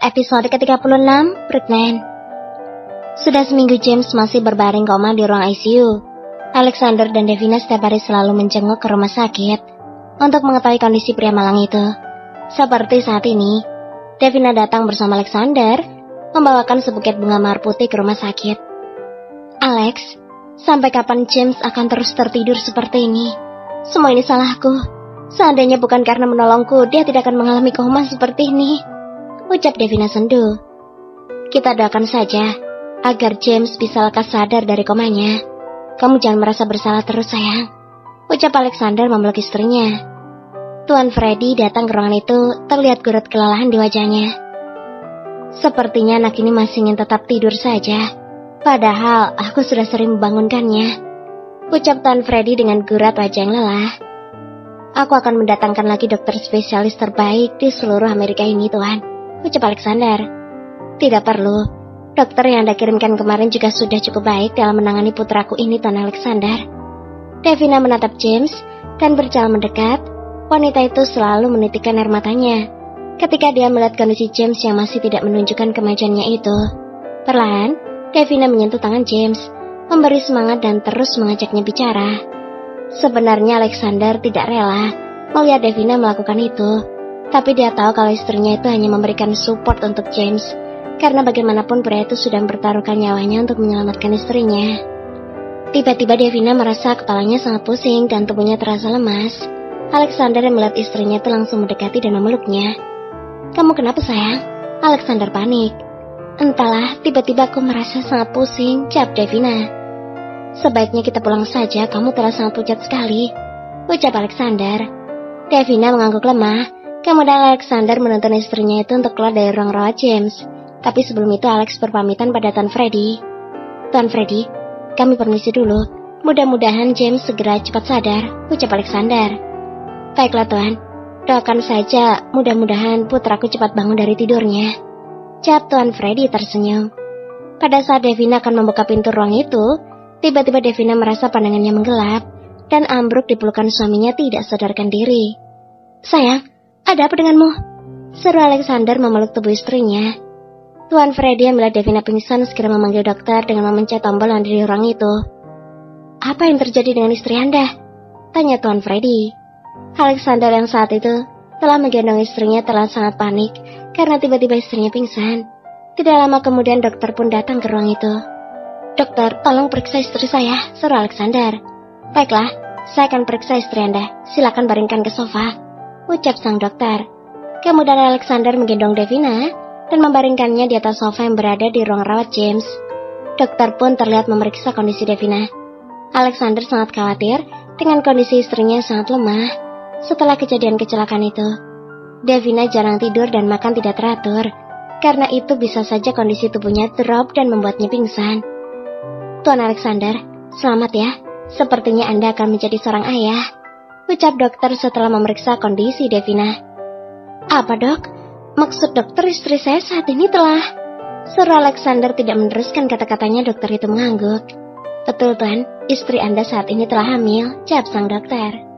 episode ke-36, Pregnant. Sudah seminggu James masih berbaring koma di ruang ICU. Alexander dan Devina setiap hari selalu menjenguk ke rumah sakit untuk mengetahui kondisi pria malang itu. Seperti saat ini, Devina datang bersama Alexander, membawakan sebuket bunga mawar putih ke rumah sakit. Alex, sampai kapan James akan terus tertidur seperti ini? Semua ini salahku. Seandainya bukan karena menolongku, dia tidak akan mengalami koma seperti ini, ucap Devina sendu. Kita doakan saja agar James bisa lekas sadar dari komanya. Kamu jangan merasa bersalah terus sayang, ucap Alexander memeluk istrinya. Tuan Freddy datang ke ruangan itu, terlihat gurut kelelahan di wajahnya. Sepertinya anak ini masih ingin tetap tidur saja, padahal aku sudah sering membangunkannya, ucap Tuan Freddy dengan gurat wajah yang lelah. Aku akan mendatangkan lagi dokter spesialis terbaik di seluruh Amerika ini, Tuan, ucap Alexander. Tidak perlu, dokter yang Anda kirimkan kemarin juga sudah cukup baik dalam menangani putraku ini, Tuan Alexander. Devina menatap James dan berjalan mendekat. Wanita itu selalu menitikkan air matanya ketika dia melihat kondisi James yang masih tidak menunjukkan kemajuannya itu. Perlahan, Devina menyentuh tangan James, memberi semangat dan terus mengajaknya bicara. Sebenarnya Alexander tidak rela melihat Devina melakukan itu, tapi dia tahu kalau istrinya itu hanya memberikan support untuk James, karena bagaimanapun pria itu sudah mempertaruhkan nyawanya untuk menyelamatkan istrinya. Tiba-tiba Devina merasa kepalanya sangat pusing dan tubuhnya terasa lemas. Alexander yang melihat istrinya itu langsung mendekati dan memeluknya. Kamu kenapa sayang? Alexander panik. Entahlah, tiba-tiba aku merasa sangat pusing, jawab Devina. Sebaiknya kita pulang saja, kamu telah sangat pucat sekali, ucap Alexander. Devina mengangguk lemah. Kemudian Alexander menuntun istrinya itu untuk keluar dari ruang rawat James. Tapi sebelum itu Alex berpamitan pada Tuan Freddy. Tuan Freddy, kami permisi dulu. Mudah-mudahan James segera cepat sadar, ucap Alexander. Baiklah Tuan, doakan saja mudah-mudahan putraku cepat bangun dari tidurnya, jawab Tuan Freddy tersenyum. Pada saat Devina akan membuka pintu ruang itu, tiba-tiba Devina merasa pandangannya menggelap dan ambruk di pelukan suaminya tidak sadarkan diri. Sayang, ada apa denganmu? Seru Alexander memeluk tubuh istrinya. Tuan Freddy yang melihat Devina pingsan segera memanggil dokter dengan memencet tombol yang ada di ruang itu. Apa yang terjadi dengan istri Anda? Tanya Tuan Freddy. Alexander yang saat itu telah menggendong istrinya telah sangat panik karena tiba-tiba istrinya pingsan. Tidak lama kemudian dokter pun datang ke ruang itu. Dokter, tolong periksa istri saya, seru Alexander. Baiklah, saya akan periksa istri Anda. Silakan baringkan ke sofa, ucap sang dokter. Kemudian Alexander menggendong Devina dan membaringkannya di atas sofa yang berada di ruang rawat James. Dokter pun terlihat memeriksa kondisi Devina. Alexander sangat khawatir dengan kondisi istrinya yang sangat lemah setelah kejadian kecelakaan itu. Devina jarang tidur dan makan tidak teratur. Karena itu bisa saja kondisi tubuhnya drop dan membuatnya pingsan. Tuan Alexander, selamat ya. Sepertinya Anda akan menjadi seorang ayah, ucap dokter setelah memeriksa kondisi Devina. Apa dok? Maksud dokter istri saya saat ini telah... Seru Alexander tidak meneruskan kata-katanya. Dokter itu mengangguk. Betul Tuan, istri Anda saat ini telah hamil, jawab sang dokter.